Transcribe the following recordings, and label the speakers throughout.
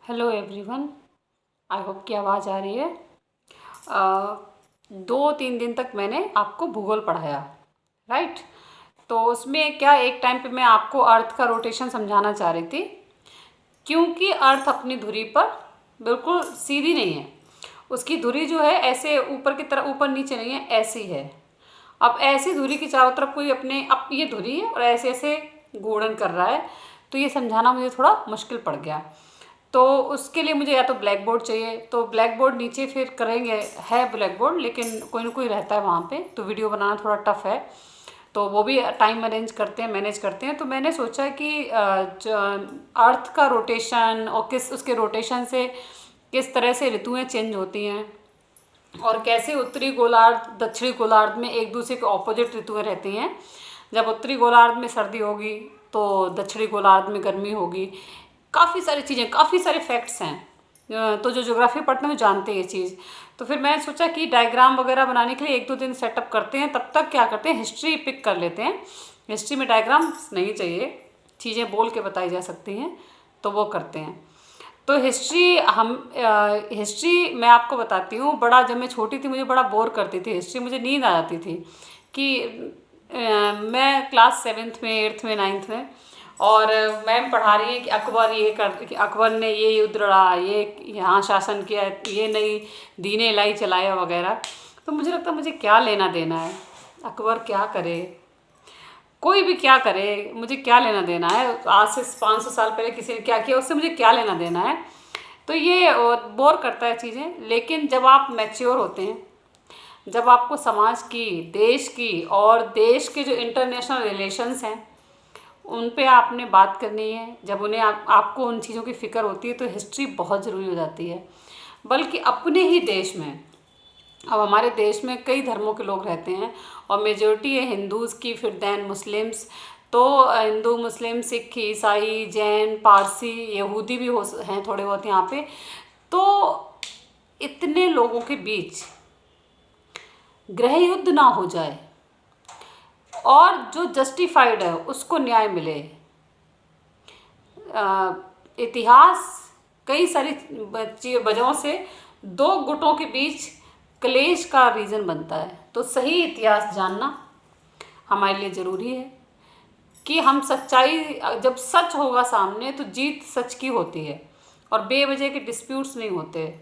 Speaker 1: Hello everyone. I hope की आवाज़ आ रही है। 2-3 दिन तक मैंने आपको भूगोल पढ़ाया, राइट। तो उसमें क्या एक टाइम पे मैं आपको अर्थ का रोटेशन समझाना चाह रही थी, क्योंकि अर्थ अपनी धुरी पर बिल्कुल सीधी नहीं है। उसकी धुरी जो है ऐसे ऊपर की तरफ, ऊपर नीचे नहीं है, ऐसी है। अब ऐसी धुरी की चारों तरफ कोई अपने, अब ये धुरी है और ऐसे ऐसे घूर्णन कर रहा है, तो ये समझाना मुझे थोड़ा मुश्किल पड़ गया। तो उसके लिए मुझे या तो ब्लैक बोर्ड चाहिए, तो ब्लैक बोर्ड नीचे फिर करेंगे, है ब्लैक बोर्ड, लेकिन कोई ना कोई रहता है वहाँ पे, तो वीडियो बनाना थोड़ा टफ है। तो वो भी टाइम अरेंज करते हैं, मैनेज करते हैं। तो मैंने सोचा कि अर्थ का रोटेशन और किस उसके रोटेशन से किस तरह से ऋतुएं चेंज होती हैं, और कैसे उत्तरी गोलार्ध दक्षिणी गोलार्ध में एक दूसरे के ऑपोजिट ऋतुएं रहती हैं। जब उत्तरी गोलार्ध में सर्दी होगी तो दक्षिणी गोलार्ध में गर्मी होगी। काफ़ी सारी चीज़ें, काफ़ी सारे फैक्ट्स हैं। तो जो ज्योग्राफी पढ़ते हैं वो जानते हैं ये चीज़। तो फिर मैंने सोचा कि डायग्राम वगैरह बनाने के लिए 1-2 दिन सेटअप करते हैं, तब तक क्या करते हैं, हिस्ट्री पिक कर लेते हैं। हिस्ट्री में डायग्राम्स नहीं चाहिए, चीज़ें बोल के बताई जा सकती हैं, तो वो करते हैं। तो हिस्ट्री मैं आपको बताती हूँ। बड़ा, जब मैं छोटी थी मुझे बड़ा बोर करती थी हिस्ट्री, मुझे नींद आ जाती थी कि मैं क्लास 7th में, 8th में, 9th में, और मैम पढ़ा रही है कि अकबर ने ये युद्ध लड़ा, ये यहाँ शासन किया, ये नई दीनें लाई चलाया वगैरह। तो मुझे लगता मुझे क्या लेना देना है, अकबर क्या करे, कोई भी क्या करे, मुझे क्या लेना देना है, आज से 500 साल पहले किसी ने क्या किया, उससे मुझे क्या लेना देना है। तो ये बोर करता है चीज़ें। लेकिन जब आप मैच्योर होते हैं, जब आपको समाज की, देश की और देश के जो इंटरनेशनल रिलेशंस हैं उन पे आपने बात करनी है, जब उन्हें आपको उन चीज़ों की फ़िक्र होती है, तो हिस्ट्री बहुत ज़रूरी हो जाती है। बल्कि अपने ही देश में, अब हमारे देश में कई धर्मों के लोग रहते हैं और मेजॉरिटी है हिंदूज़ की, फिर दैन मुस्लिम्स। तो हिंदू, मुस्लिम, सिख, ईसाई, जैन, पारसी, यहूदी भी हैं थोड़े बहुत यहाँ पे। तो इतने लोगों के बीच गृह युद्ध ना हो जाए और जो जस्टिफाइड है उसको न्याय मिले। इतिहास कई सारी वजहों से दो गुटों के बीच क्लेश का रीज़न बनता है। तो सही इतिहास जानना हमारे लिए ज़रूरी है कि हम सच्चाई, जब सच होगा सामने तो जीत सच की होती है और बेवजह के डिस्प्यूट्स नहीं होते।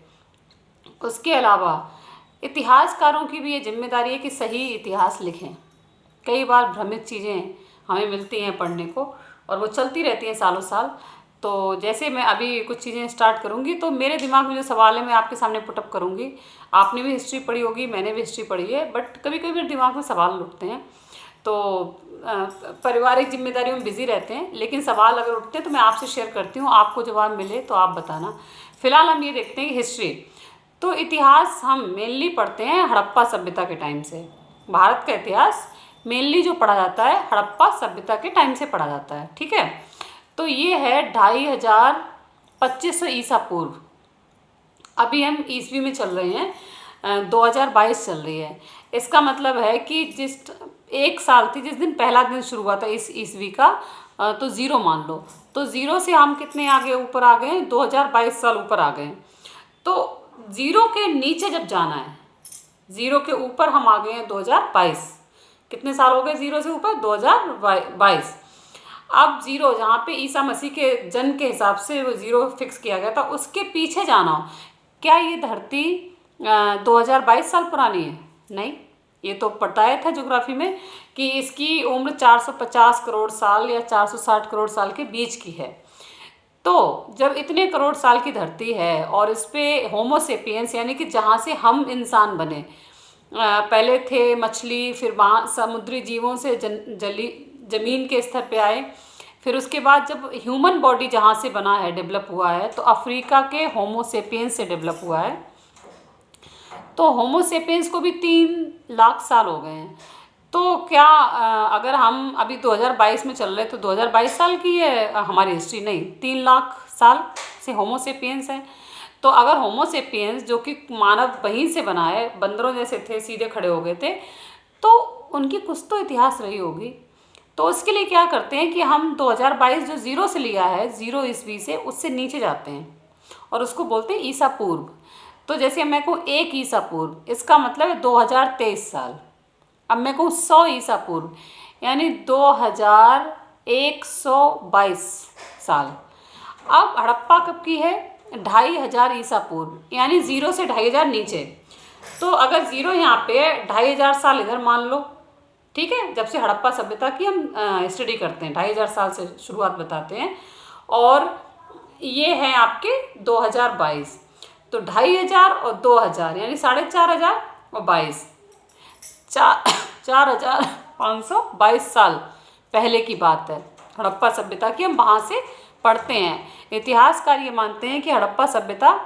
Speaker 1: उसके अलावा इतिहासकारों की भी ये जिम्मेदारी है कि सही इतिहास लिखें। कई बार भ्रमित चीज़ें हमें मिलती हैं पढ़ने को, और वो चलती रहती हैं सालों साल। तो जैसे मैं अभी कुछ चीज़ें स्टार्ट करूँगी तो मेरे दिमाग में जो सवाल है मैं आपके सामने पुटअप करूँगी। आपने भी हिस्ट्री पढ़ी होगी, मैंने भी हिस्ट्री पढ़ी है, बट कभी कभी मेरे दिमाग में सवाल उठते हैं। तो पारिवारिक जिम्मेदारियों में बिज़ी रहते हैं, लेकिन सवाल अगर उठते हैं तो मैं आपसे शेयर करती हूँ, आपको जवाब मिले तो आप बताना। फिलहाल हम ये देखते हैं कि हिस्ट्री, तो इतिहास हम मेनली पढ़ते हैं हड़प्पा सभ्यता के टाइम से। भारत का इतिहास मेनली जो पढ़ा जाता है हड़प्पा सभ्यता के टाइम से पढ़ा जाता है, ठीक है। तो ये है 2500 ईसा पूर्व। अभी हम ईस्वी में चल रहे हैं, 2022 चल रही है। इसका मतलब है कि जिस एक साल थी जिस दिन पहला दिन शुरू हुआ था इस ईस्वी का, तो 0 मान लो। तो 0 से हम कितने आगे ऊपर आ गए हैं, 2022 साल ऊपर आ गए हैं। तो 0 के नीचे जब जाना है, 0 के ऊपर हम आ गए हैं 2022। कितने साल हो गए 0 से ऊपर, 2022। अब 0 जहाँ पे ईसा मसीह के जन्म के हिसाब से वो 0 फिक्स किया गया था, उसके पीछे जाना हो। क्या ये धरती 2022 साल पुरानी है? नहीं, ये तो बताया था ज्योग्राफी में कि इसकी उम्र 450 करोड़ साल या 460 करोड़ साल के बीच की है। तो जब इतने करोड़ साल की धरती है और इस पे होमो सेपियंस, यानी कि जहाँ से हम इंसान बने, पहले थे मछली, फिर वहाँ समुद्री जीवों से ज़मीन के स्तर पे आए, फिर उसके बाद जब ह्यूमन बॉडी जहाँ से बना है, डेवलप हुआ है, तो अफ्रीका के होमो सेपियंस से डेवलप हुआ है। तो होमो सेपियंस को भी 3 लाख साल हो गए हैं। तो क्या अगर हम अभी 2022 में चल रहे, तो 2022 साल की है हमारी हिस्ट्री? नहीं, 3 लाख साल से होमो सेपियंस है। तो अगर होमो सेपियंस जो कि मानव वहीं से बना है, बंदरों जैसे थे, सीधे खड़े हो गए थे, तो उनकी कुछ तो इतिहास रही होगी। तो उसके लिए क्या करते हैं कि हम 2022 जो 0 से लिया है, 0 ईस्वी से, उससे नीचे जाते हैं। और उसको बोलते हैं ईसा पूर्व। तो जैसे मैं कहूँ 1 ईसा पूर्व, इसका मतलब है 2023 साल। अब मैं कहूँ 100 ईसा पूर्व, यानी 2122 साल। अब हड़प्पा कब की है? 2500 ईसा पूर्व, यानी 0 से 2500 नीचे। तो अगर 0 यहाँ पे है, 2500 साल इधर मान लो, ठीक है। जब से हड़प्पा सभ्यता की हम स्टडी करते हैं, 2500 साल से शुरुआत बताते हैं, और ये है आपके 2022। तो 2500 और 2000 यानी 4500 और 22, 4522 साल पहले की बात है हड़प्पा सभ्यता की। हम वहाँ से पढ़ते हैं। इतिहासकार ये मानते हैं कि हड़प्पा सभ्यता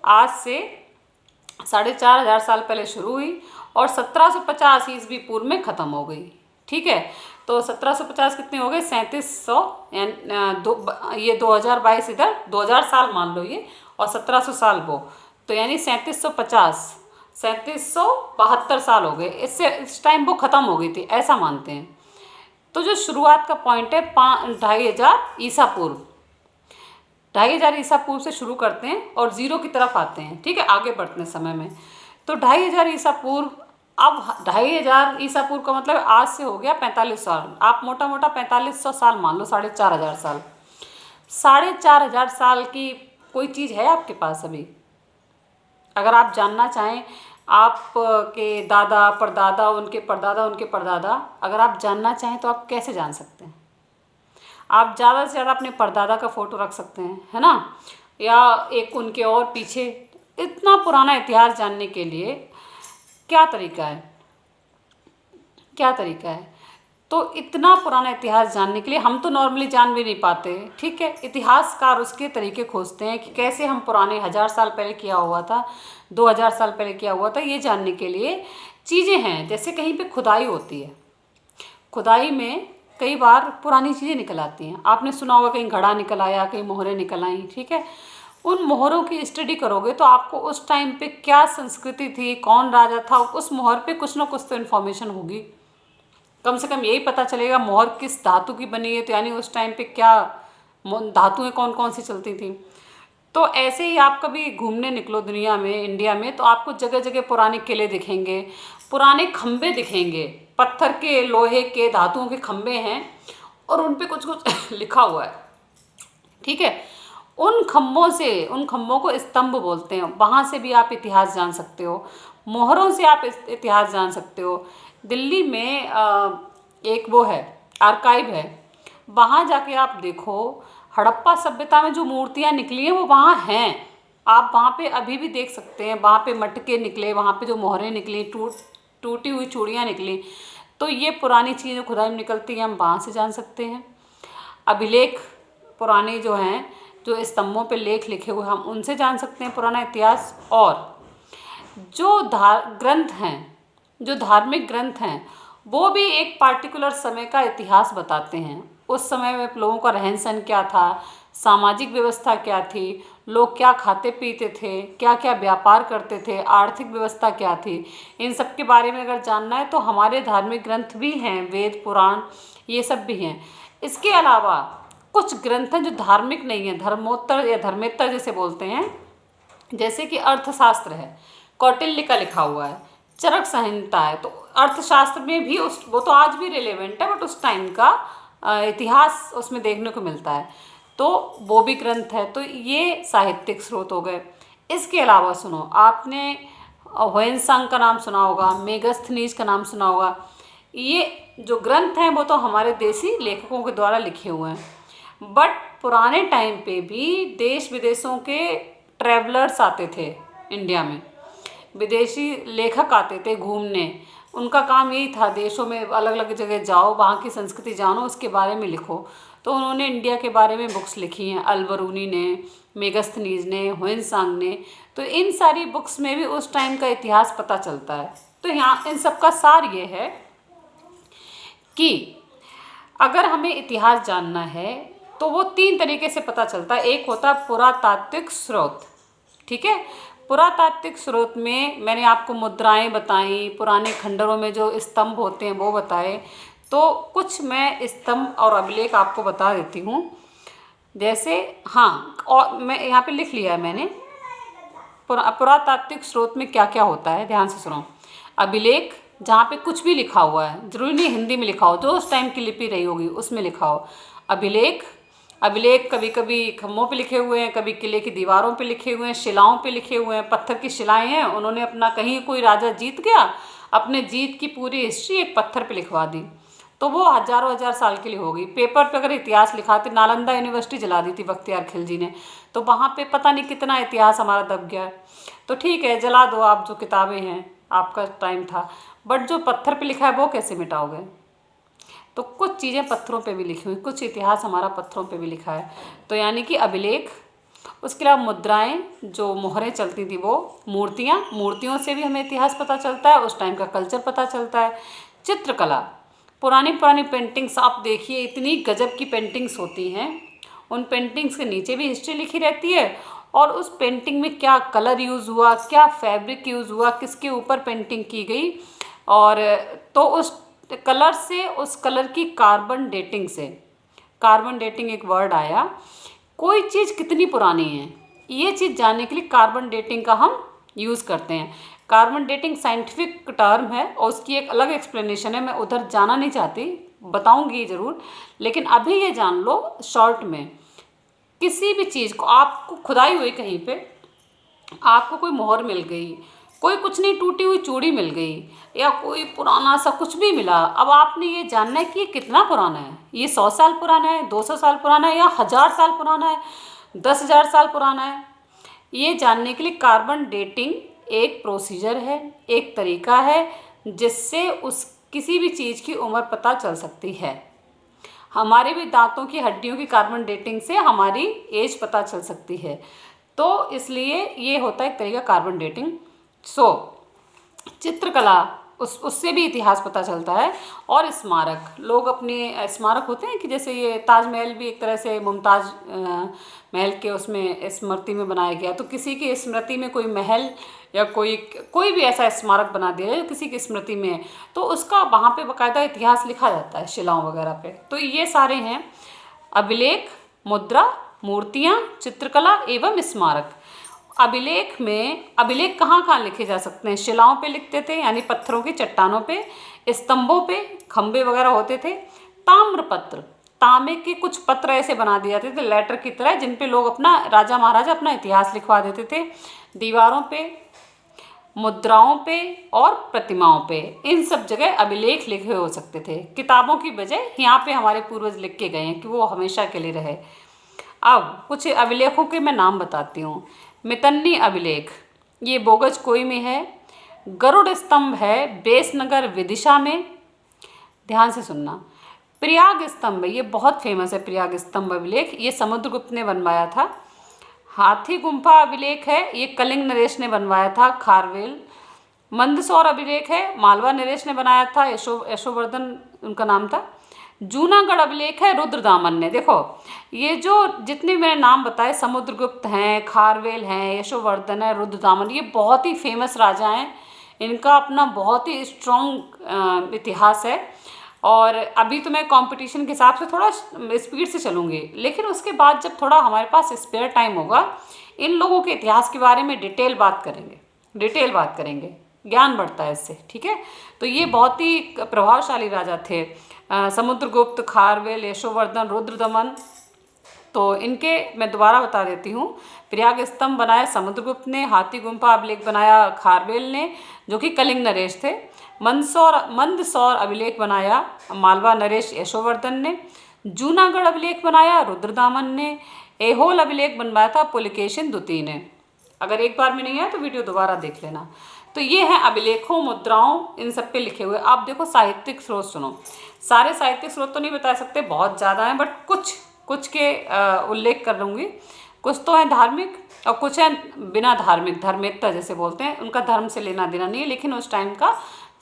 Speaker 1: आज से 4500 साल पहले शुरू हुई और 1750 ईस्वी पूर्व में ख़त्म हो गई, ठीक है। तो 1750 कितने हो गए? 3700, ये 2022 इधर 2000 साल मान लो ये, और 1700 साल वो, तो यानी 3772 साल हो गए। इससे इस टाइम वो ख़त्म हो गई थी, ऐसा मानते हैं। तो जो शुरुआत का पॉइंट है 2500 ईसा पूर्व, 2500 ईसा पूर्व से शुरू करते हैं और 0 की तरफ आते हैं, ठीक है, आगे बढ़ते हैं समय में। तो 2500 ईसा पूर्व, अब 2500 ईसा पूर्व का मतलब आज से हो गया 45 साल। आप मोटा मोटा 4500 साल मान लो, 4500 साल। 4500 साल की कोई चीज़ है आपके पास अभी? अगर आप जानना चाहें, आप के दादा परदादा, उनके परदादा, अगर आप जानना चाहें तो आप कैसे जान सकते हैं? आप ज़्यादा से ज़्यादा अपने परदादा का फ़ोटो रख सकते हैं, है ना, या एक उनके और पीछे। इतना पुराना इतिहास जानने के लिए क्या तरीका है? क्या तरीका है? तो इतना पुराना इतिहास जानने के लिए हम तो नॉर्मली जान भी नहीं पाते, ठीक है। इतिहासकार उसके तरीके खोजते हैं कि कैसे हम पुराने 1000 साल पहले किया हुआ था, 2000 साल पहले किया हुआ था, ये जानने के लिए चीज़ें हैं। जैसे कहीं पे खुदाई होती है, खुदाई में कई बार पुरानी चीज़ें निकल आती हैं। आपने सुना होगा कहीं घड़ा निकल आया, कहीं मोहरें निकल आई, ठीक है। उन मोहरों की स्टडी करोगे तो आपको उस टाइम पे क्या संस्कृति थी, कौन राजा था, उस मोहर पे कुछ ना कुछ तो इन्फॉर्मेशन होगी। कम से कम यही पता चलेगा मोहर किस धातु की बनी है, तो यानी उस टाइम पे क्या धातुएं कौन कौन सी चलती थी। तो ऐसे ही आप कभी घूमने निकलो दुनिया में, इंडिया में, तो आपको जगह जगह पुराने किले दिखेंगे, पुराने खम्भे दिखेंगे, पत्थर के, लोहे के, धातुओं के खम्भे हैं और उन पे कुछ कुछ लिखा हुआ है, ठीक है। उन खम्भों को स्तंभ बोलते हैं। वहाँ से भी आप इतिहास जान सकते हो, मोहरों से आप इतिहास जान सकते हो। दिल्ली में एक वो है, आर्काइव है, वहाँ जाके आप देखो हड़प्पा सभ्यता में जो मूर्तियाँ निकली हैं वो वहाँ हैं। आप वहाँ पे अभी भी देख सकते हैं, वहाँ पे मटके निकले, वहाँ पे जो मोहरें निकली, टूटी हुई चूड़ियाँ निकली। तो ये पुरानी चीज़ें खुदाई में निकलती हैं, हम वहाँ से जान सकते हैं। अभिलेख पुराने जो हैं, जो स्तंभों पे लेख लिखे हुए, हम उनसे जान सकते हैं पुराना इतिहास। और जो ग्रंथ हैं, जो धार्मिक ग्रंथ हैं, वो भी एक पार्टिकुलर समय का इतिहास बताते हैं। उस समय में लोगों का रहन सहन क्या था, सामाजिक व्यवस्था क्या थी, लोग क्या खाते पीते थे, क्या क्या व्यापार करते थे, आर्थिक व्यवस्था क्या थी, इन सब के बारे में अगर जानना है तो हमारे धार्मिक ग्रंथ भी हैं, वेद पुराण ये सब भी हैं। इसके अलावा कुछ ग्रंथ हैं जो धार्मिक नहीं है, धर्मोत्तर या धर्मेत्तर जैसे बोलते हैं। जैसे कि अर्थशास्त्र है, कौटिल्य का लिखा हुआ है, चरक संहिता है। तो अर्थशास्त्र में भी वो तो आज भी रिलेवेंट है, बट उस टाइम का इतिहास उसमें देखने को मिलता है, तो वो भी ग्रंथ है। तो ये साहित्यिक स्रोत हो गए। इसके अलावा सुनो, आपने ह्वेनसांग का नाम सुना होगा, मेगस्थनीज का नाम सुना होगा। ये जो ग्रंथ हैं वो तो हमारे देसी लेखकों के द्वारा लिखे हुए हैं, बट पुराने टाइम पे भी देश विदेशों के ट्रैवलर्स आते थे इंडिया में, विदेशी लेखक आते थे घूमने। उनका काम यही था, देशों में अलग अलग जगह जाओ, वहाँ की संस्कृति जानो, उसके बारे में लिखो। तो उन्होंने इंडिया के बारे में बुक्स लिखी हैं, अलबरूनी ने, मेगस्थनीज ने, ह्वेनसांग ने। तो इन सारी बुक्स में भी उस टाइम का इतिहास पता चलता है। तो यहाँ इन सब का सार ये है कि अगर हमें इतिहास जानना है तो वो 3 तरीके से पता चलता है। एक होता है पुरातात्विक स्रोत, ठीक है। पुरातात्विक स्रोत में मैंने आपको मुद्राएं बताई, पुराने खंडरों में जो स्तंभ होते हैं वो बताए। तो कुछ मैं स्तंभ और अभिलेख आपको बता देती हूँ। जैसे हाँ, और मैं यहाँ पे लिख लिया है मैंने, पुरातात्विक स्रोत में क्या क्या होता है, ध्यान से सुनो। अभिलेख, जहाँ पे कुछ भी लिखा हुआ है, जरूरी नहीं हिंदी में लिखा हो, जो उस टाइम की लिपि रही होगी उसमें लिखा हो। अभिलेख, अभिलेख कभी कभी खम्भों पे लिखे हुए हैं, कभी किले की दीवारों पे लिखे हुए हैं, शिलाओं पे लिखे हुए हैं, पत्थर की शिलाएं हैं। उन्होंने अपना, कहीं कोई राजा जीत गया, अपने जीत की पूरी हिस्ट्री एक पत्थर पे लिखवा दी, तो वो हजारों हजार साल के लिए हो गई। पेपर पे अगर इतिहास लिखा थे, नालंदा यूनिवर्सिटी जला दी थी बख्तियार खिलजी ने, तो वहाँ पे पता नहीं कितना इतिहास हमारा दब गया है। तो ठीक है, जला दो आप जो किताबें हैं, आपका टाइम था, बट जो पत्थर पे लिखा है वो कैसे मिटाओगे। तो कुछ चीज़ें पत्थरों पे भी लिखी हुई, कुछ इतिहास हमारा पत्थरों पे भी लिखा है। तो यानी कि अभिलेख, उसके अलावा मुद्राएं, जो मोहरें चलती थी वो, मूर्तियाँ, मूर्तियों से भी हमें इतिहास पता चलता है, उस टाइम का कल्चर पता चलता है। चित्रकला, पुरानी पुरानी पेंटिंग्स आप देखिए, इतनी गजब की पेंटिंग्स होती हैं, उन पेंटिंग्स के नीचे भी हिस्ट्री लिखी रहती है, और उस पेंटिंग में क्या कलर यूज़ हुआ, क्या फैब्रिक यूज़ हुआ, किसके ऊपर पेंटिंग की गई, और तो उस कलर से, उस कलर की कार्बन डेटिंग से, कार्बन डेटिंग एक वर्ड आया, कोई चीज़ कितनी पुरानी है ये चीज़ जानने के लिए कार्बन डेटिंग का हम यूज़ करते हैं। कार्बन डेटिंग साइंटिफिक टर्म है और उसकी एक अलग एक्सप्लेनेशन है, मैं उधर जाना नहीं चाहती, बताऊंगी ज़रूर, लेकिन अभी ये जान लो शॉर्ट में, किसी भी चीज़ को, आपको खुदाई हुई कहीं पे, आपको कोई मोहर मिल गई, कोई कुछ नहीं, टूटी हुई चूड़ी मिल गई, या कोई पुराना सा कुछ भी मिला, अब आपने ये जानना है कि ये कितना पुराना है, ये 100 साल पुराना है, 200 साल पुराना है, या 1000 साल पुराना है, 10,000 साल पुराना है। ये जानने के लिए कार्बन डेटिंग एक प्रोसीजर है, एक तरीका है, जिससे उस किसी भी चीज़ की उम्र पता चल सकती है। हमारे भी दांतों की हड्डियों की कार्बन डेटिंग से हमारी एज पता चल सकती है। तो इसलिए ये होता है एक तरीका कार्बन डेटिंग। चित्रकला, उससे भी इतिहास पता चलता है। और स्मारक, लोग अपने स्मारक होते हैं कि जैसे ये ताजमहल भी एक तरह से मुमताज़ महल के उसमें स्मृति में बनाया गया, तो किसी की स्मृति में कोई महल या कोई भी ऐसा स्मारक बना दिया है जो किसी की स्मृति में है, तो उसका वहाँ पे बाकायदा इतिहास लिखा जाता है शिलाओं वगैरह पे। तो ये सारे हैं अभिलेख, मुद्रा, मूर्तियाँ, चित्रकला एवं स्मारक। अभिलेख में, अभिलेख कहाँ कहाँ लिखे जा सकते हैं, शिलाओं पे लिखते थे, यानी पत्थरों की चट्टानों पे, स्तंभों पे, खंबे वगैरह होते थे। ताम्रपत्र, तांबे के कुछ पत्र ऐसे बना दिए जाते थे लेटर की तरह, जिन पे लोग अपना, राजा महाराजा अपना इतिहास लिखवा देते थे। दीवारों पे, मुद्राओं पे और प्रतिमाओं पे, इन सब जगह अभिलेख लिखे हो सकते थे। किताबों की बजाय यहाँ पे हमारे पूर्वज लिख के गए हैं कि वो हमेशा के लिए रहे। अब कुछ अभिलेखों के मैं नाम बताती हूँ। मितन्नी अभिलेख, ये बोगज कोई में है। गरुड़ स्तंभ है बेसनगर विदिशा में, ध्यान से सुनना। प्रयाग स्तंभ, ये बहुत फेमस है प्रयाग स्तंभ अभिलेख, ये समुद्रगुप्त ने बनवाया था। हाथी गुम्फा अभिलेख है, ये कलिंग नरेश ने बनवाया था, खारवेल। मंदसौर अभिलेख है, मालवा नरेश ने बनाया था, यशोवर्धन उनका नाम था। जूनागढ़ अभिलेख है रुद्रदामन ने। देखो ये जो जितने मैंने नाम बताए, समुद्रगुप्त हैं, खारवेल हैं, यशोवर्धन है, रुद्रदामन, ये बहुत ही फेमस राजा हैं, इनका अपना बहुत ही स्ट्रॉन्ग इतिहास है। और अभी तो मैं कंपटीशन के हिसाब से थोड़ा स्पीड से चलूँगी, लेकिन उसके बाद जब थोड़ा हमारे पास स्पेयर टाइम होगा, इन लोगों के इतिहास के बारे में डिटेल बात करेंगे, ज्ञान बढ़ता है इससे, ठीक है। तो ये बहुत ही प्रभावशाली राजा थे, समुद्रगुप्त, खारवेल, यशोवर्धन, रुद्रदमन। तो इनके मैं दोबारा बता देती हूँ। प्रयाग स्तंभ बनाया समुद्रगुप्त ने, हाथी गुम्फा अभिलेख बनाया खारवेल ने, जो कि कलिंग नरेश थे। मंदसौर अभिलेख बनाया मालवा नरेश यशोवर्धन ने। जूनागढ़ अभिलेख बनाया रुद्रदामन ने। ऐहोल अभिलेख बनवाया था पुलकेशिन द्वितीय ने। अगर एक बार में नहीं आया तो वीडियो दोबारा देख लेना। तो ये हैं अभिलेखों, मुद्राओं, इन सब पे लिखे हुए। आप देखो साहित्यिक स्रोत सुनो, सारे साहित्यिक स्रोत तो नहीं बता सकते, बहुत ज़्यादा हैं, बट कुछ के उल्लेख कर लूँगी। कुछ तो हैं धार्मिक और कुछ हैं बिना धार्मिक, धर्मेत्तर जैसे बोलते हैं, उनका धर्म से लेना देना नहीं है, लेकिन उस टाइम का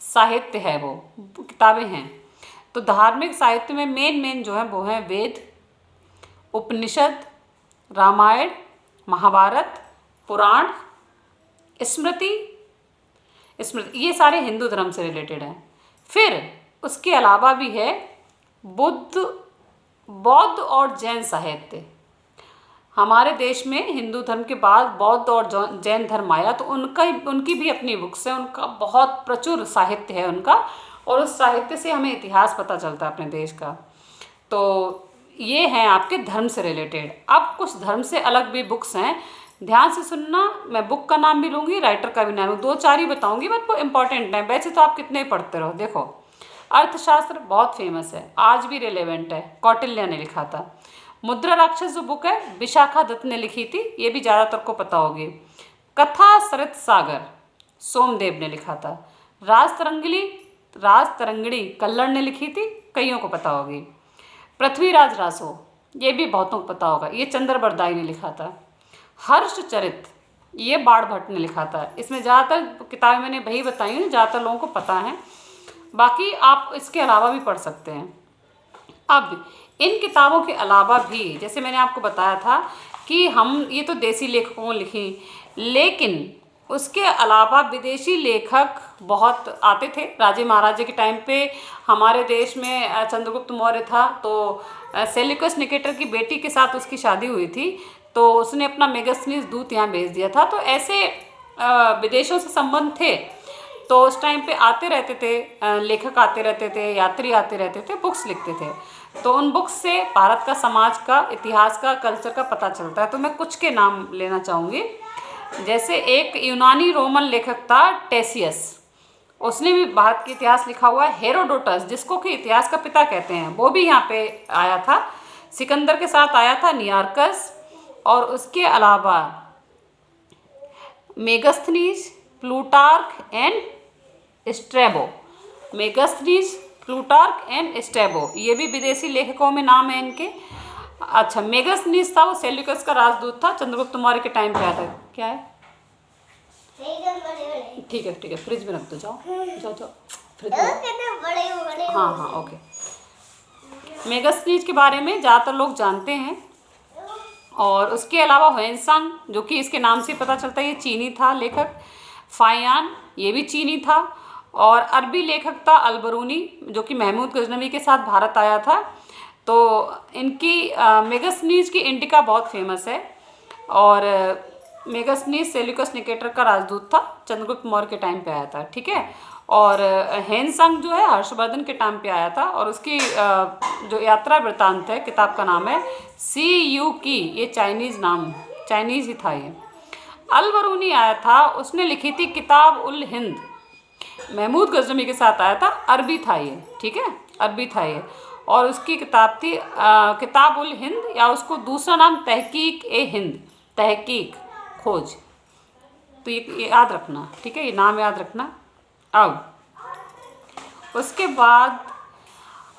Speaker 1: साहित्य है, वो किताबें हैं। तो धार्मिक साहित्य में मेन जो है वो हैं वेद, उपनिषद, रामायण, महाभारत, पुराण, स्मृति, ये सारे हिंदू धर्म से रिलेटेड हैं। फिर उसके अलावा भी है बौद्ध और जैन साहित्य, हमारे देश में हिंदू धर्म के बाद बौद्ध और जैन धर्म आया, तो उनकी भी अपनी बुक्स है, उनका बहुत प्रचुर साहित्य है उनका, और उस साहित्य से हमें इतिहास पता चलता है अपने देश का। तो ये हैं आपके धर्म से रिलेटेड। अब कुछ धर्म से अलग भी बुक्स हैं, ध्यान से सुनना। मैं बुक का नाम भी लूँगी, राइटर का भी नाम लूँगी, 2-4 ही बताऊँगी, बट वो इम्पॉर्टेंट है। वैसे तो आप कितने पढ़ते रहो। देखो, अर्थशास्त्र बहुत फेमस है, आज भी रिलेवेंट है, कौटिल्य ने लिखा था। मुद्रा राक्षस जो बुक है विशाखा दत्त ने लिखी थी, ये भी ज़्यादातर को पता होगी। कथा सरित सागर सोमदेव ने लिखा था। राज तरंगिणी कल्लड़ ने लिखी थी, कईयों को पता होगी। पृथ्वीराज रासो, ये भी बहुतों को पता होगा, ये चंद्र बरदाई ने लिखा था। हर्षचरित, ये बाण भट्ट ने लिखा था। इसमें ज़्यादातर किताबें मैंने वही बताई हैं, ज़्यादातर लोगों को पता है, बाकी आप इसके अलावा भी पढ़ सकते हैं। अब इन किताबों के अलावा भी, जैसे मैंने आपको बताया था कि हम ये तो देसी लेखकों ने लिखी, लेकिन उसके अलावा विदेशी लेखक बहुत आते थे। राजे महाराजे के टाइम पे हमारे देश में चंद्रगुप्त मौर्य था, तो सेल्यूकस निकेटर की बेटी के साथ उसकी शादी हुई थी, तो उसने अपना मेगास्थनीज दूत यहाँ भेज दिया था। तो ऐसे विदेशों से संबंध थे, तो उस टाइम पे आते रहते थे, लेखक आते रहते थे, यात्री आते रहते थे, बुक्स लिखते थे। तो उन बुक्स से भारत का समाज का, इतिहास का, कल्चर का पता चलता है। तो मैं कुछ के नाम लेना चाहूँगी। जैसे एक यूनानी रोमन लेखक था टेसियस, उसने भी भारत का इतिहास लिखा हुआ है। हेरोडोटस, जिसको कि इतिहास का पिता कहते हैं, वो भी यहाँ पे आया था, सिकंदर के साथ आया था, नियार्कस। और उसके अलावा Megasthenes, Plutarch and Strabo, Megasthenes, Plutarch and Strabo, ये भी विदेशी लेखकों में नाम है इनके। अच्छा, मेगास्थनीज था, वो सेल्यूकस का राजदूत था, चंद्रगुप्त मौर्य के टाइम पे आया था। क्या है? ठीक है, फ्रिज में रख दो, जाओ फ्रिज में। हाँ, ओके। मेगास्थनीज के बारे में ज़्यादातर लोग जानते हैं। और उसके अलावा ह्वेनसांग, जो कि इसके नाम से पता चलता है ये चीनी था लेखक। फायान, ये भी चीनी था। और अरबी लेखक था अलबरूनी, जो कि महमूद गजनवी के साथ भारत आया था। तो इनकी मेगास्थनीज की इंडिका बहुत फेमस है। और मेगास्थनीज सेल्यूकस निकेटर का राजदूत था, चंद्रगुप्त मौर्य के टाइम पे आया था, ठीक है। और ह्वेनसांग जो है हर्षवर्धन के टाइम पे आया था। और उसकी जो यात्रा वृत्तांत है, किताब का नाम है CU की, ये चाइनीज़ ही था ये। अलबरूनी आया था, उसने लिखी थी किताब उल हिंद, महमूद गजनवी के साथ आया था, अरबी था ये, ठीक है, अरबी था ये। और उसकी किताब थी किताब उल हिंद, या उसको दूसरा नाम तहकीक ए हिंद, तहकीक, खोज। तो ये याद रखना, ठीक है, ये नाम याद रखना। अब उसके बाद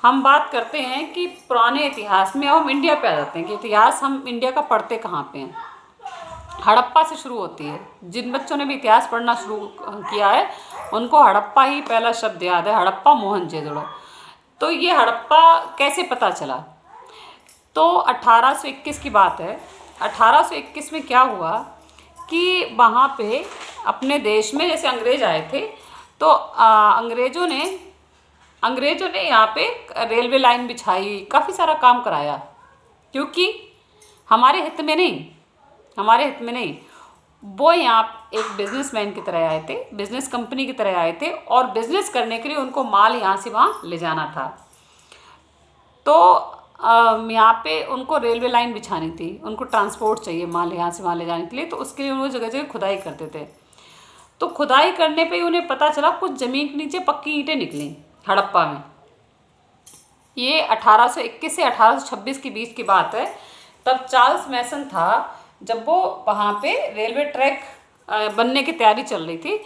Speaker 1: हम बात करते हैं कि पुराने इतिहास में, अब हम इंडिया पे आ जाते हैं कि इतिहास हम इंडिया का पढ़ते कहाँ पे हैं। हड़प्पा से शुरू होती है। जिन बच्चों ने भी इतिहास पढ़ना शुरू किया है उनको हड़प्पा ही पहला शब्द याद है, हड़प्पा मोहनजोदड़ो। तो ये हड़प्पा कैसे पता चला? तो 1821 की बात है। 1821 में क्या हुआ कि वहाँ पे अपने देश में जैसे अंग्रेज आए थे, तो अंग्रेज़ों ने यहाँ पे रेलवे लाइन बिछाई, काफ़ी सारा काम कराया, क्योंकि हमारे हित में नहीं, वो यहाँ एक बिजनेसमैन की तरह आए थे, बिजनेस कंपनी की तरह आए थे, और बिजनेस करने के लिए उनको माल यहाँ से वहाँ ले जाना था। तो यहाँ पे उनको रेलवे लाइन बिछानी थी, उनको ट्रांसपोर्ट चाहिए माल यहाँ से वहाँ ले जाने के लिए। तो उसके लिए वो जगह जगह खुदाई करते थे। तो खुदाई करने पे उन्हें पता चला कुछ ज़मीन के नीचे पक्की ईंटें निकली हड़प्पा में। ये 1821 से 1826 के बीच की बात है। तब चार्ल्स मैसन था, जब वो वहाँ पे रेलवे ट्रैक बनने की तैयारी चल रही थी,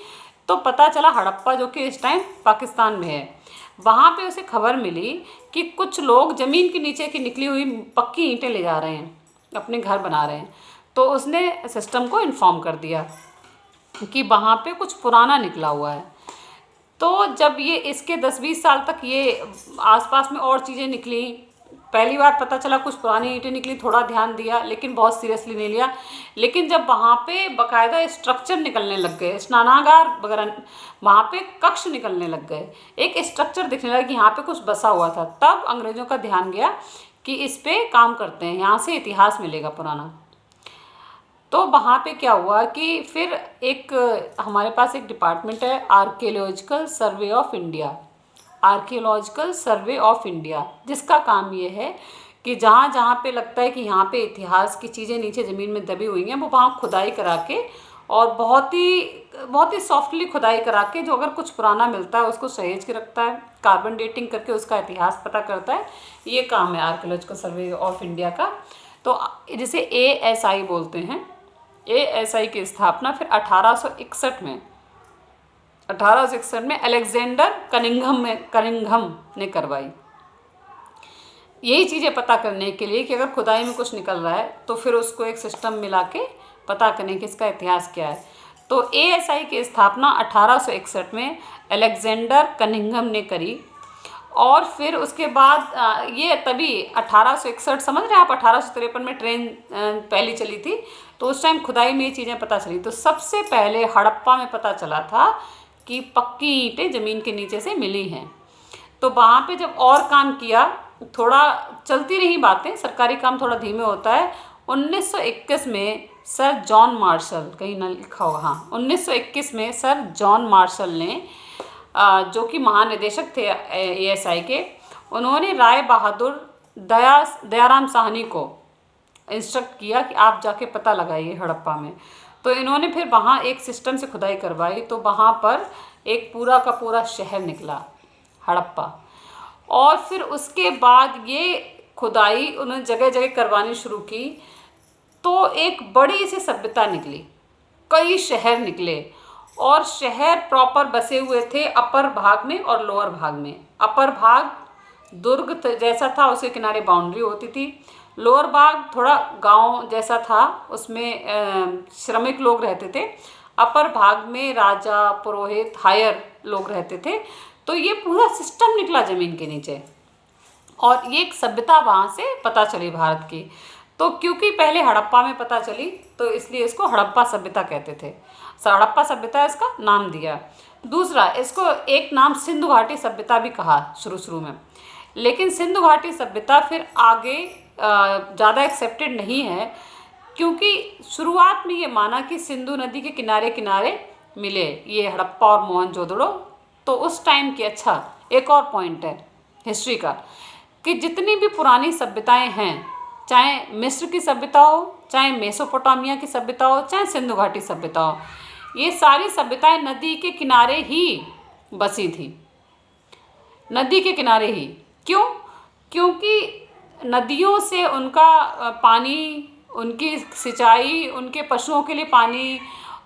Speaker 1: तो पता चला हड़प्पा, जो कि इस टाइम पाकिस्तान में है, वहाँ पे उसे खबर मिली कि कुछ लोग ज़मीन के नीचे की निकली हुई पक्की ईंटें ले जा रहे हैं, अपने घर बना रहे हैं। तो उसने सिस्टम को इन्फॉर्म कर दिया कि वहाँ पे कुछ पुराना निकला हुआ है। तो जब ये इसके 10-20 साल तक ये आसपास में और चीज़ें निकली, पहली बार पता चला कुछ पुरानी ईंटें निकली, थोड़ा ध्यान दिया, लेकिन बहुत सीरियसली नहीं लिया। लेकिन जब वहाँ पे बाकायदा स्ट्रक्चर निकलने लग गए, स्नानागार वगैरह, वहाँ पे कक्ष निकलने लग गए, एक स्ट्रक्चर दिखने लगा कि यहाँ पे कुछ बसा हुआ था, तब अंग्रेज़ों का ध्यान गया कि इस पे काम करते हैं, यहाँ से इतिहास मिलेगा पुराना। तो वहाँ पे क्या हुआ कि फिर एक हमारे पास एक डिपार्टमेंट है, archaeological survey of India, archaeological survey of India, जिसका काम ये है कि जहाँ जहाँ पे लगता है कि यहाँ पे इतिहास की चीज़ें नीचे ज़मीन में दबी हुई हैं, वो वहाँ खुदाई करा के और बहुत ही सॉफ्टली खुदाई करा के जो अगर कुछ पुराना मिलता है उसको सहेज के रखता है, कार्बन डेटिंग करके उसका इतिहास पता करता है। ये काम है आर्कियोलॉजिकल सर्वे ऑफ इंडिया का। तो जिसे ASI बोलते हैं। ASI की स्थापना फिर 1861 में अलेक्जेंडर कनिंघम ने करवाई। यही चीज़ें पता करने के लिए कि अगर खुदाई में कुछ निकल रहा है तो फिर उसको एक सिस्टम मिला के पता करें कि इसका इतिहास क्या है। तो ASI की स्थापना 1861 में अलेक्जेंडर कनिंघम ने करी और फिर उसके बाद ये तभी 1861 समझ रहे हैं आप, 1853 में ट्रेन पहली चली थी, तो उस टाइम खुदाई में ये चीज़ें पता चली। तो सबसे पहले हड़प्पा में पता चला था कि पक्की ईंटें ज़मीन के नीचे से मिली हैं। तो वहाँ पे जब और काम किया, थोड़ा चलती रही बातें, सरकारी काम थोड़ा धीमे होता है। 1921 में सर जॉन मार्शल, कहीं ना लिखा होगा, हाँ, 1921 में सर जॉन मार्शल ने जो कि महानिदेशक थे ASI के, उन्होंने राय बहादुर दयाराम साहनी को इंस्ट्रक्ट किया कि आप जाके पता लगाइए हड़प्पा में। तो इन्होंने फिर वहाँ एक सिस्टम से खुदाई करवाई, तो वहाँ पर एक पूरा का पूरा शहर निकला, हड़प्पा। और फिर उसके बाद ये खुदाई उन्होंने जगह जगह करवानी शुरू की, तो एक बड़ी सी सभ्यता निकली, कई शहर निकले और शहर प्रॉपर बसे हुए थे अपर भाग में और लोअर भाग में। अपर भाग दुर्ग जैसा था, उसके किनारे बाउंड्री होती थी। लोअर भाग थोड़ा गांव जैसा था, उसमें श्रमिक लोग रहते थे। अपर भाग में राजा, पुरोहित, हायर लोग रहते थे। तो ये पूरा सिस्टम निकला ज़मीन के नीचे और ये एक सभ्यता वहाँ से पता चली भारत की। तो क्योंकि पहले हड़प्पा में पता चली तो इसलिए इसको हड़प्पा सभ्यता कहते थे। हड़प्पा सभ्यता इसका नाम दिया। दूसरा, इसको एक नाम सिंधु घाटी सभ्यता भी कहा शुरू में, लेकिन सिंधु घाटी सभ्यता फिर आगे ज़्यादा एक्सेप्टेड नहीं है, क्योंकि शुरुआत में ये माना कि सिंधु नदी के किनारे किनारे मिले ये हड़प्पा और मोहनजोदड़ो। तो उस टाइम की, अच्छा एक और पॉइंट है हिस्ट्री का, कि जितनी भी पुरानी सभ्यताएं हैं, चाहे मिस्र की सभ्यता हो, चाहे मेसोपोटामिया की सभ्यता हो, चाहे सिंधु घाटी सभ्यता हो, ये सारी सभ्यताएं नदी के किनारे ही बसी थी, नदी के किनारे ही। क्यों? क्योंकि नदियों से उनका पानी, उनकी सिंचाई, उनके पशुओं के लिए पानी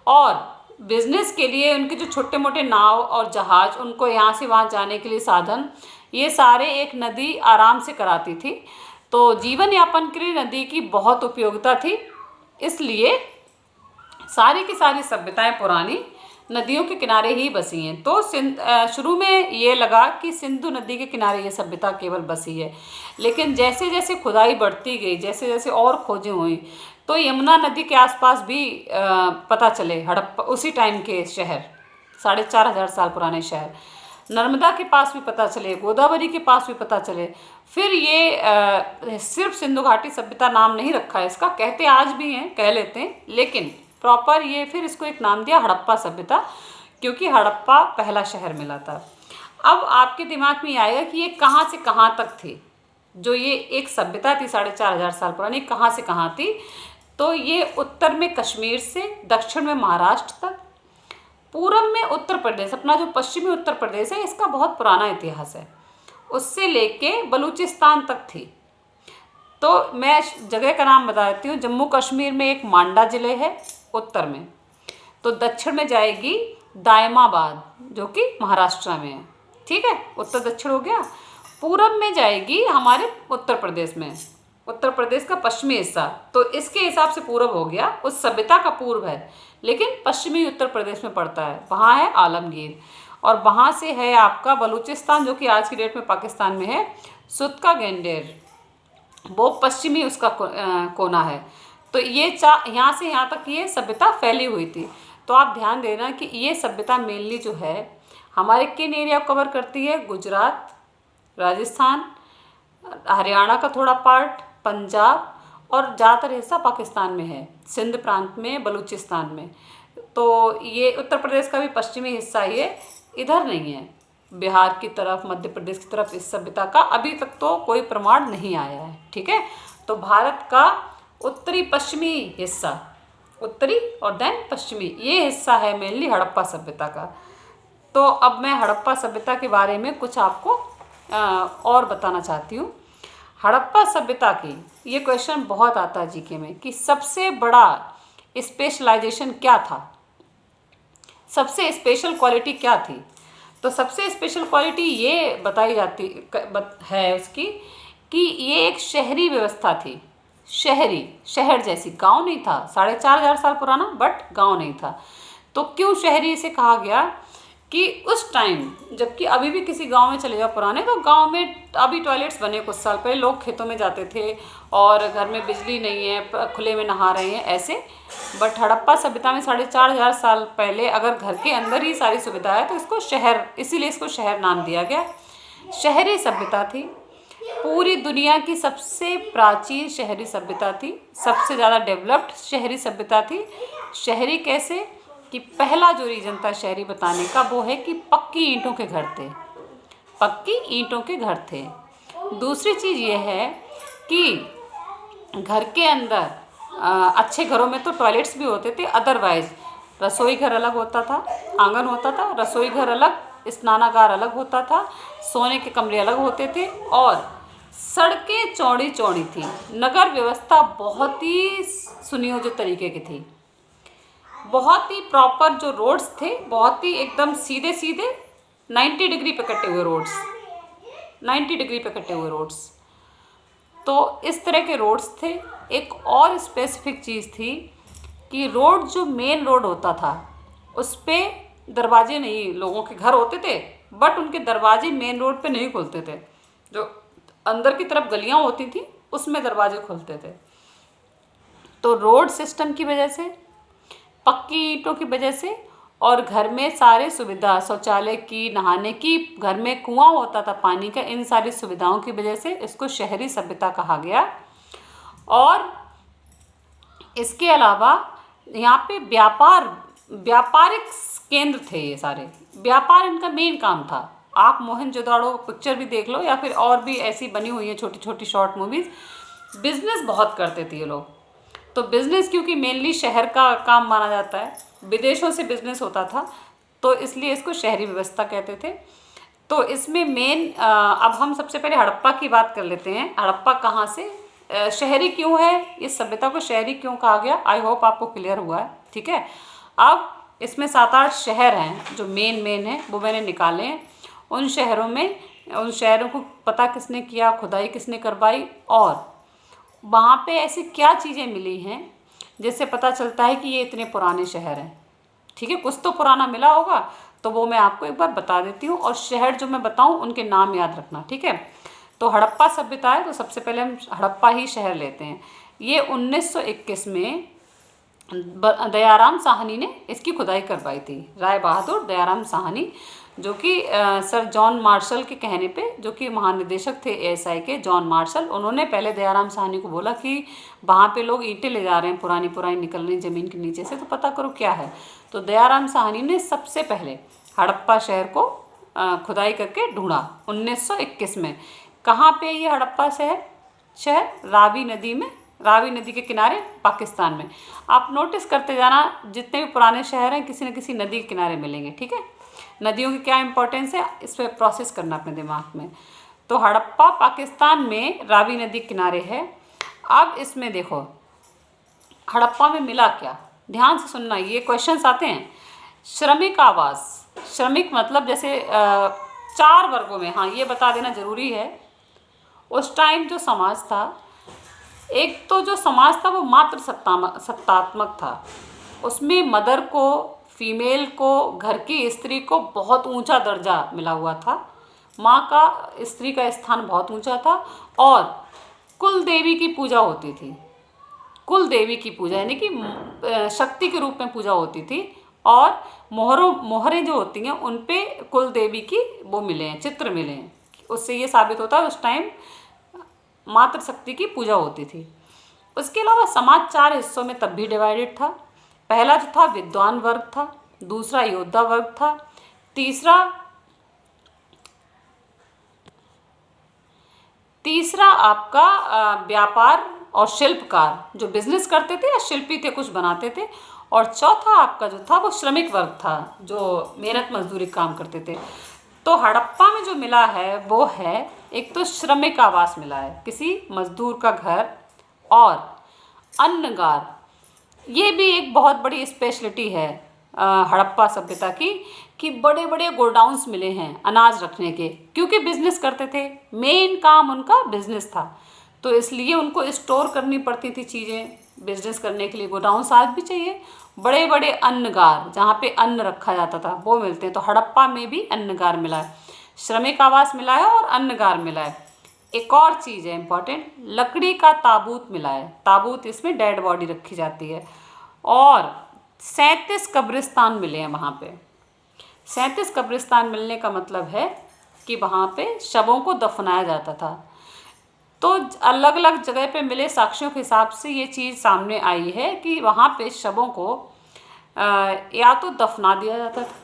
Speaker 1: और बिजनेस के लिए उनके जो छोटे मोटे नाव और जहाज, उनको यहाँ से वहाँ जाने के लिए साधन, ये सारे एक नदी आराम से कराती थी। तो जीवन यापन के लिए नदी की बहुत उपयोगिता थी, इसलिए सारी की सारी सभ्यताएं पुरानी नदियों के किनारे ही बसी हैं। तो शुरू में ये लगा कि सिंधु नदी के किनारे ये सभ्यता केवल बसी है, लेकिन जैसे जैसे खुदाई बढ़ती गई, जैसे जैसे और खोजें हुई, तो यमुना नदी के आसपास भी पता चले हड़प्पा, उसी टाइम के शहर, 4500 साल पुराने शहर, नर्मदा के पास भी पता चले, गोदावरी के पास भी पता चले। फिर ये सिर्फ सिंधु घाटी सभ्यता नाम नहीं रखा है इसका, कहते आज भी हैं, कह लेते हैं, लेकिन प्रॉपर ये फिर इसको एक नाम दिया हड़प्पा सभ्यता, क्योंकि हड़प्पा पहला शहर मिला था। अब आपके दिमाग में आएगा कि ये कहाँ से कहाँ तक थी, जो ये एक सभ्यता थी 4500 साल पुरानी, कहाँ से कहाँ थी। तो ये उत्तर में कश्मीर से दक्षिण में महाराष्ट्र तक, पूरब में उत्तर प्रदेश, अपना जो पश्चिमी उत्तर प्रदेश है, इसका बहुत पुराना इतिहास है, उससे लेके बलूचिस्तान तक थी। तो मैं जगह का नाम बता देती हूँ। जम्मू कश्मीर में एक मांडा ज़िले है उत्तर में, तो दक्षिण में जाएगी दायमाबाद जो कि महाराष्ट्र में है, ठीक है, उत्तर दक्षिण हो गया। पूरब में जाएगी हमारे उत्तर प्रदेश में, उत्तर प्रदेश का पश्चिमी हिस्सा, तो इसके हिसाब से पूरब हो गया, उस सभ्यता का पूर्व है, लेकिन पश्चिमी उत्तर प्रदेश में पड़ता है, वहाँ है आलमगीर, और वहाँ से है आपका बलूचिस्तान जो कि आज की डेट में पाकिस्तान में है, सुतका गेंडेर, वो पश्चिमी उसका कोना है। तो ये यहाँ से यहाँ तक ये सभ्यता फैली हुई थी। तो आप ध्यान देना कि ये सभ्यता मेनली जो है हमारे किन एरिया को कवर करती है, गुजरात, राजस्थान, हरियाणा का थोड़ा पार्ट, पंजाब और ज़्यादातर हिस्सा पाकिस्तान में है, सिंध प्रांत में, बलूचिस्तान में। तो ये उत्तर प्रदेश का भी पश्चिमी हिस्सा ये इधर नहीं है, बिहार की तरफ, मध्य प्रदेश की तरफ इस सभ्यता का अभी तक तो कोई प्रमाण नहीं आया है। ठीक है, तो भारत का उत्तरी पश्चिमी हिस्सा, उत्तरी और देन पश्चिमी, ये हिस्सा है मेनली हड़प्पा सभ्यता का। तो अब मैं हड़प्पा सभ्यता के बारे में कुछ आपको और बताना चाहती हूँ। हड़प्पा सभ्यता की ये क्वेश्चन बहुत आता है जीके में कि सबसे बड़ा स्पेशलाइजेशन क्या था, सबसे स्पेशल क्वालिटी क्या थी। तो सबसे स्पेशल क्वालिटी ये बताई जाती है उसकी कि ये एक शहरी व्यवस्था थी, शहर जैसी, गांव नहीं था, 4500 साल पुराना, बट गांव नहीं था। तो क्यों शहरी इसे कहा गया कि उस टाइम, जबकि अभी भी किसी गांव में चले जाओ पुराने, तो गांव में अभी टॉयलेट्स बने, कुछ साल पहले लोग खेतों में जाते थे और घर में बिजली नहीं है, खुले में नहा रहे हैं ऐसे। बट हड़प्पा सभ्यता में 4500 साल पहले अगर घर के अंदर ही सारी सुविधा है तो इसको शहर, इसीलिए इसको शहर नाम दिया गया। शहरी सभ्यता थी, पूरी दुनिया की सबसे प्राचीन शहरी सभ्यता थी, सबसे ज़्यादा डेवलप्ड शहरी सभ्यता थी। शहरी कैसे कि पहला जो रीजन था शहरी बताने का वो है कि पक्की ईंटों के घर थे, पक्की ईंटों के घर थे। दूसरी चीज़ ये है कि घर के अंदर अच्छे घरों में तो टॉयलेट्स भी होते थे, अदरवाइज रसोई घर अलग होता था, आंगन होता था, रसोई घर अलग, स्नानागार अलग होता था, सोने के कमरे अलग होते थे और सड़कें चौड़ी चौड़ी थी। नगर व्यवस्था बहुत ही सुनियोजित तरीके की थी, बहुत ही प्रॉपर जो रोड्स थे, बहुत ही एकदम सीधे सीधे 90 डिग्री पे कटे हुए रोड्स, 90 डिग्री पे कटे हुए रोड्स। तो इस तरह के रोड्स थे। एक और स्पेसिफिक चीज़ थी कि रोड, जो मेन रोड होता था उस पर दरवाजे नहीं, लोगों के घर होते थे बट उनके दरवाजे मेन रोड पे नहीं खुलते थे, जो अंदर की तरफ गलियां होती थी उसमें दरवाजे खुलते थे। तो रोड सिस्टम की वजह से, पक्की ईंटों की वजह से, और घर में सारे सुविधा, शौचालय की, नहाने की, घर में कुआं होता था पानी का, इन सारी सुविधाओं की वजह से इसको शहरी सभ्यता कहा गया। और इसके अलावा यहाँ पे व्यापारिक केंद्र थे, ये सारे व्यापार इनका मेन काम था। आप मोहनजोदाड़ो पिक्चर भी देख लो या फिर और भी ऐसी बनी हुई है छोटी छोटी शॉर्ट मूवीज़, बिजनेस बहुत करते थे ये लोग। तो बिज़नेस क्योंकि मेनली शहर का काम माना जाता है, विदेशों से बिज़नेस होता था, तो इसलिए इसको शहरी व्यवस्था कहते थे। तो इसमें मेन, अब हम सबसे पहले हड़प्पा की बात कर लेते हैं। हड़प्पा कहाँ से शहरी क्यों है, इस सभ्यता को शहरी क्यों कहा गया, आई होप आपको क्लियर हुआ है। ठीक है, अब इसमें 7-8 शहर हैं जो मेन हैं, वो मैंने निकाले हैं। उन शहरों को पता किसने किया, खुदाई किसने करवाई, और वहाँ पे ऐसी क्या चीज़ें मिली हैं जिससे पता चलता है कि ये इतने पुराने शहर हैं। ठीक है, कुछ तो पुराना मिला होगा, तो वो मैं आपको एक बार बता देती हूँ, और शहर जो मैं बताऊँ उनके नाम याद रखना। ठीक है, तो हड़प्पा सभ्यता है, तो सबसे पहले हम हड़प्पा ही शहर लेते हैं। ये 1921 में दयाराम साहनी ने इसकी खुदाई करवाई थी, राय बहादुर दयाराम साहनी, जो कि सर जॉन मार्शल के कहने पे, जो कि महानिदेशक थे एएसआई के, जॉन मार्शल, उन्होंने पहले दयाराम साहनी को बोला कि वहाँ पे लोग ईंटें ले जा रहे हैं पुरानी निकल रही ज़मीन के नीचे से, तो पता करो क्या है। तो दयाराम साहनी ने सबसे पहले हड़प्पा शहर को खुदाई करके ढूंढा 1921 में। कहाँ पे ये हड़प्पा शहर रावी नदी में, रावी नदी के किनारे पाकिस्तान में। आप नोटिस करते जाना, जितने भी पुराने शहर हैं किसी न किसी नदी के किनारे मिलेंगे। ठीक है, नदियों की क्या इंपॉर्टेंस है, इस पर प्रोसेस करना अपने दिमाग में। तो हड़प्पा पाकिस्तान में रावी नदी किनारे है। अब इसमें देखो हड़प्पा में मिला क्या, ध्यान से सुनना, ये क्वेश्चंस आते हैं। श्रमिक आवास, श्रमिक मतलब जैसे 4 वर्गों में, हाँ ये बता देना ज़रूरी है। उस टाइम जो समाज था, एक तो जो समाज था वो मात्र सत्तात्मक था, उसमें मदर को, फीमेल को, घर की स्त्री को बहुत ऊंचा दर्जा मिला हुआ था, माँ का, स्त्री का स्थान बहुत ऊंचा था, और कुल देवी की पूजा होती थी। कुल देवी की पूजा यानी कि शक्ति के रूप में पूजा होती थी, और मोहरें जो होती हैं उन पे कुल देवी की वो मिले हैं, चित्र मिले हैं। उससे ये साबित होता है उस टाइम मातृ शक्ति की पूजा होती थी। उसके अलावा समाज 4 हिस्सों में तब भी डिवाइडेड था। पहला जो था विद्वान वर्ग था, दूसरा योद्धा वर्ग था, तीसरा आपका व्यापार और शिल्पकार जो बिजनेस करते थे या शिल्पी थे, कुछ बनाते थे, और चौथा आपका जो था वो श्रमिक वर्ग था जो मेहनत मजदूरी काम करते थे। तो हड़प्पा में जो मिला है वो है, एक तो श्रमिक आवास मिला है, किसी मजदूर का घर, और अन्नगार। ये भी एक बहुत बड़ी स्पेशलिटी है हड़प्पा सभ्यता की, कि बड़े बड़े गोडाउन्स मिले हैं अनाज रखने के, क्योंकि बिजनेस करते थे, मेन काम उनका बिजनेस था, तो इसलिए उनको स्टोर करनी पड़ती थी चीज़ें। बिजनेस करने के लिए गोडाउन्स आज भी चाहिए। बड़े बड़े अन्नगार जहाँ पे अन्न रखा जाता था वो मिलते हैं। तो हड़प्पा में भी अन्नगार मिला है, श्रमिक आवास मिला है और अन्नगार मिला है। एक और चीज़ है इम्पॉर्टेंट, लकड़ी का ताबूत मिला है। ताबूत, इसमें डेड बॉडी रखी जाती है। और 37 कब्रिस्तान मिले हैं वहाँ पे। 37 कब्रिस्तान मिलने का मतलब है कि वहाँ पे शवों को दफनाया जाता था। तो अलग अलग जगह पे मिले साक्ष्यों के हिसाब से ये चीज़ सामने आई है कि वहाँ पे शवों को या तो दफना दिया जाता था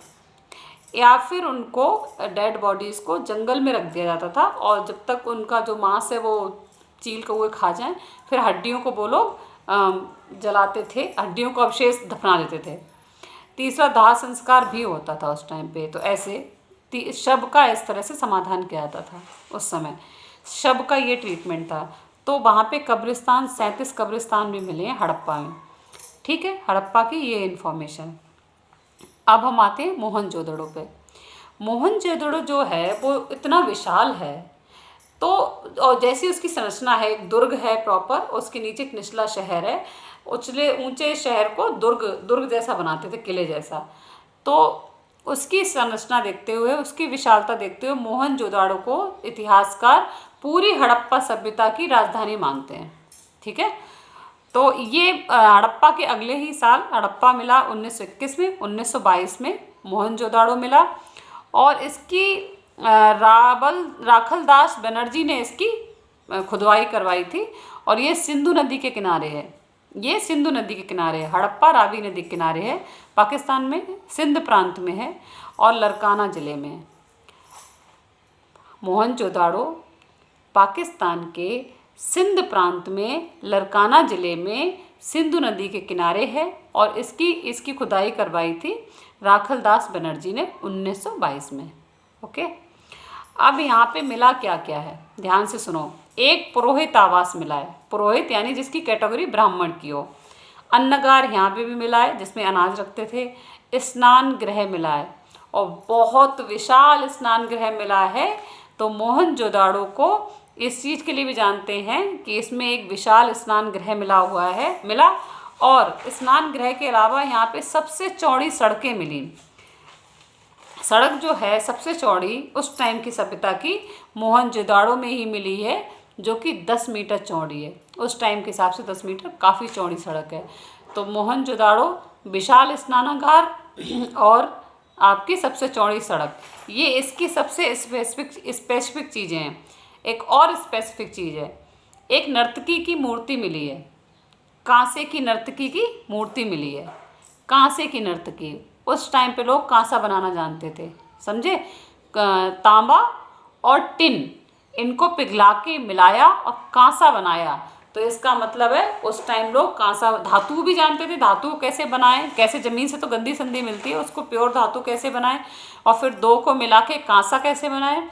Speaker 1: या फिर उनको डेड बॉडीज़ को जंगल में रख दिया जाता था, और जब तक उनका जो मांस है वो चील कौवे खा जाएं, फिर हड्डियों को वो लोग जलाते थे, हड्डियों को अवशेष दफना देते थे। तीसरा दाह संस्कार भी होता था उस टाइम पे। तो ऐसे शव का इस तरह से समाधान किया जाता था उस समय, शव का ये ट्रीटमेंट था। तो वहाँ पे कब्रिस्तान 37 कब्रिस्तान भी मिले हैं हड़प्पा में। ठीक है, हड़प्पा की ये इन्फॉर्मेशन। अब हम आते हैं मोहनजोदड़ो पे। मोहनजोदड़ो जो है वो इतना विशाल है, तो और जैसी उसकी संरचना है, एक दुर्ग है प्रॉपर, उसके नीचे एक निचला शहर है, उचले ऊंचे शहर को दुर्ग जैसा बनाते थे, किले जैसा। तो उसकी संरचना देखते हुए, उसकी विशालता देखते हुए मोहनजोदड़ो को इतिहासकार पूरी हड़प्पा सभ्यता की राजधानी मानते हैं। ठीक है, तो ये हड़प्पा के अगले ही साल हड़प्पा मिला 1921 में, 1922 में मोहनजोदड़ो मिला, और इसकी राखलदास बनर्जी ने इसकी खुदवाई करवाई थी। और ये सिंधु नदी के किनारे है, ये सिंधु नदी के किनारे है, हड़प्पा रावी नदी के किनारे है, पाकिस्तान में सिंध प्रांत में है और लरकाना ज़िले में है। मोहनजोदड़ो पाकिस्तान के सिंध प्रांत में लरकाना ज़िले में सिंधु नदी के किनारे है, और इसकी खुदाई करवाई थी राखलदास बनर्जी ने 1922 में। ओके, अब यहाँ पे मिला क्या क्या है, ध्यान से सुनो। एक पुरोहित आवास मिला है, पुरोहित यानी जिसकी कैटेगरी ब्राह्मण की हो। अन्नगार यहाँ पे भी मिला है, जिसमें अनाज रखते थे। स्नान गृह मिला है, और बहुत विशाल स्नान गृह मिला है। तो मोहनजोदड़ो को इस चीज़ के लिए भी जानते हैं कि इसमें एक विशाल स्नान गृह मिला। और स्नान गृह के अलावा यहाँ पे सबसे चौड़ी सड़कें मिली। सड़क जो है सबसे चौड़ी उस टाइम की सभ्यता की मोहनजोदड़ो में ही मिली है, जो कि 10 मीटर चौड़ी है। उस टाइम के हिसाब से 10 मीटर काफ़ी चौड़ी सड़क है। तो मोहनजोदड़ो विशाल स्नानागार और आपकी सबसे चौड़ी सड़क, ये इसकी सबसे स्पेसिफिक चीज़ें हैं। एक और स्पेसिफिक चीज़ है, एक नर्तकी की मूर्ति मिली है, कांसे की नर्तकी की मूर्ति मिली है। कांसे की नर्तकी, उस टाइम पे लोग कांसा बनाना जानते थे, समझे। तांबा और टिन, इनको पिघला के मिलाया और कांसा बनाया। तो इसका मतलब है उस टाइम लोग कांसा, धातु भी जानते थे, धातु कैसे बनाएं, कैसे ज़मीन से तो गंदी संदी मिलती है, उसको प्योर धातु कैसे बनाएं, और फिर दो को मिला के कांसा कैसे बनाएं।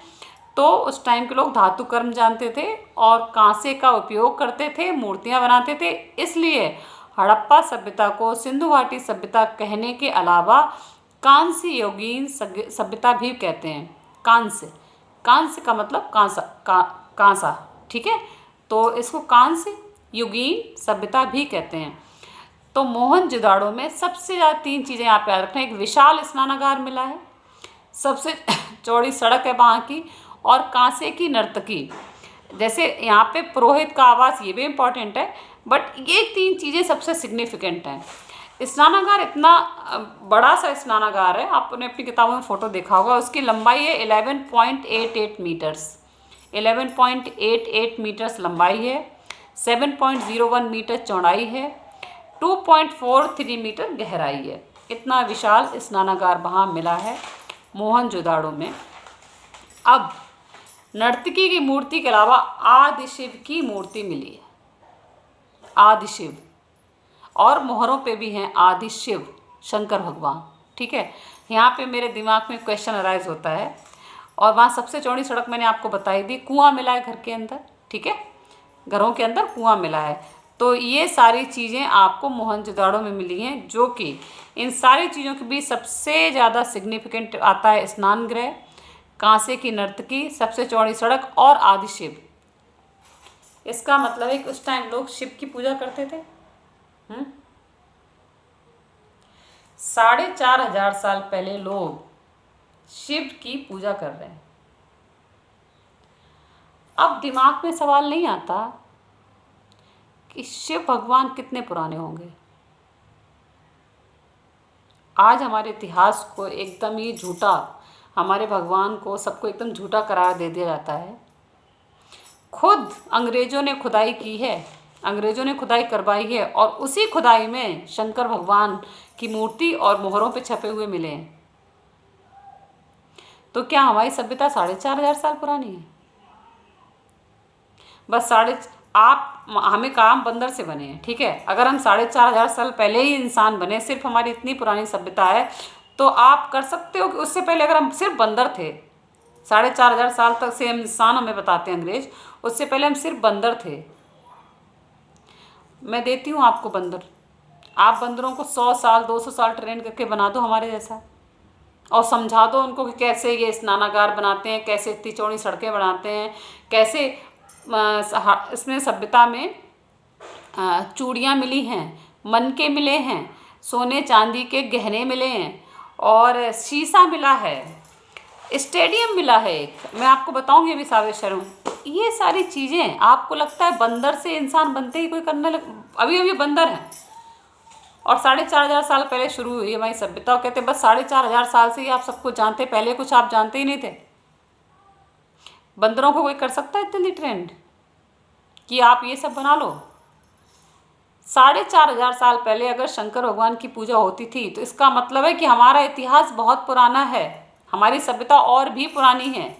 Speaker 1: तो उस टाइम के लोग धातु कर्म जानते थे और कांसे का उपयोग करते थे, मूर्तियाँ बनाते थे। इसलिए हड़प्पा सभ्यता को सिंधु घाटी सभ्यता कहने के अलावा कांस्य युगीन सभ्यता भी कहते हैं। कांस्य का मतलब कांसा, ठीक है, तो इसको कांस्य युगीन सभ्यता भी कहते हैं। तो मोहनजोदड़ो में सबसे ज़्यादा 3 चीज़ें यहाँ पे याद रखना। एक विशाल स्नानागार मिला है, सबसे चौड़ी सड़क है वहाँ की, और कांसे की नर्तकी। जैसे यहाँ पे पुरोहित का आवास, ये भी इम्पॉर्टेंट है, बट ये 3 चीज़ें सबसे सिग्निफिकेंट हैं। स्नानागार इतना बड़ा सा स्नानागार है, आपने अपनी किताबों में फ़ोटो देखा होगा। उसकी लंबाई है 11.88 मीटर्स, 11.88 मीटर्स लंबाई है। 7.01 मीटर चौड़ाई है, 2.43 मीटर गहराई है। इतना विशाल स्नानागार वहाँ मिला है मोहनजोदाड़ो में। अब नर्तकी की मूर्ति के अलावा आदिशिव की मूर्ति मिली है, आदिशिव, और मोहरों पे भी हैं आदिशिव शंकर भगवान। ठीक है, यहाँ पे मेरे दिमाग में क्वेश्चन अराइज होता है। और वहाँ सबसे चौड़ी सड़क मैंने आपको बताई दी, कुआं मिला है घर के अंदर। ठीक है, घरों के अंदर कुआं मिला है। तो ये सारी चीज़ें आपको मोहनजोदाड़ो में मिली हैं, जो कि इन सारी चीज़ों के बीच सबसे ज़्यादा सिग्निफिकेंट आता है स्नान गृह, कांसे की नर्तकी, सबसे चौड़ी सड़क और आदिशिव। इसका मतलब है कि उस टाइम लोग शिव की पूजा करते थे। 4,500 साल पहले लोग शिव की पूजा कर रहे हैं। अब दिमाग में सवाल नहीं आता कि शिव भगवान कितने पुराने होंगे। आज हमारे इतिहास को एकदम ही झूठा, हमारे भगवान को सबको एकदम झूठा करार दे दिया जाता है। खुद अंग्रेज़ों ने खुदाई की है, अंग्रेज़ों ने खुदाई करवाई है, और उसी खुदाई में शंकर भगवान की मूर्ति और मोहरों पे छपे हुए मिले हैं। तो क्या हमारी सभ्यता 4,500 साल पुरानी है? बस आप हमें काम बंदर से बने हैं। ठीक है, अगर हम 4,500 साल पहले ही इंसान बने, सिर्फ हमारी इतनी पुरानी सभ्यता है, तो आप कर सकते हो कि उससे पहले अगर हम सिर्फ बंदर थे, 4,500 साल तक से हम इंसान हमें बताते हैं अंग्रेज, उससे पहले हम सिर्फ बंदर थे। मैं देती हूँ आपको बंदर, आप बंदरों को 100 साल 200 साल ट्रेन करके बना दो हमारे जैसा, और समझा दो उनको कि कैसे ये स्नानागार बनाते हैं, कैसे इतनी चौड़ी सड़कें बनाते हैं, कैसे इसमें सभ्यता में चूड़ियाँ मिली हैं, मनके मिले हैं, सोने चांदी के गहने मिले हैं, और शीशा मिला है, स्टेडियम मिला है एक, मैं आपको बताऊंगी अभी सावेश्वर हूँ। ये सारी चीज़ें आपको लगता है बंदर से इंसान बनते ही कोई करने अभी बंदर हैं, और 4,500 साल पहले शुरू हुई हमारी सभ्यता। और कहते बस 4,500 साल से ही आप सब कुछ जानते, पहले कुछ आप जानते ही नहीं थे। बंदरों को कोई कर सकता है इतनी ट्रेंड कि आप ये सब बना लो? 4,500 साल पहले अगर शंकर भगवान की पूजा होती थी, तो इसका मतलब है कि हमारा इतिहास बहुत पुराना है, हमारी सभ्यता और भी पुरानी है,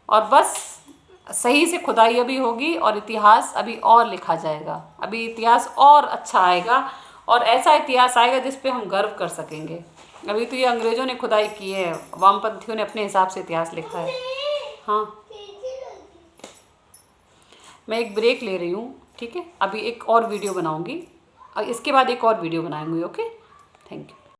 Speaker 1: और बस सही से खुदाई अभी होगी और इतिहास अभी और लिखा जाएगा, अभी इतिहास और अच्छा आएगा, और ऐसा इतिहास आएगा जिस पे हम गर्व कर सकेंगे। अभी तो ये अंग्रेज़ों ने खुदाई की है, वामपंथियों ने अपने हिसाब से इतिहास लिखा है। हाँ, मैं एक ब्रेक ले रही हूँ। ठीक है, अभी एक और वीडियो बनाऊँगी, और इसके बाद एक और वीडियो बनाएंगे। Okay, thank you.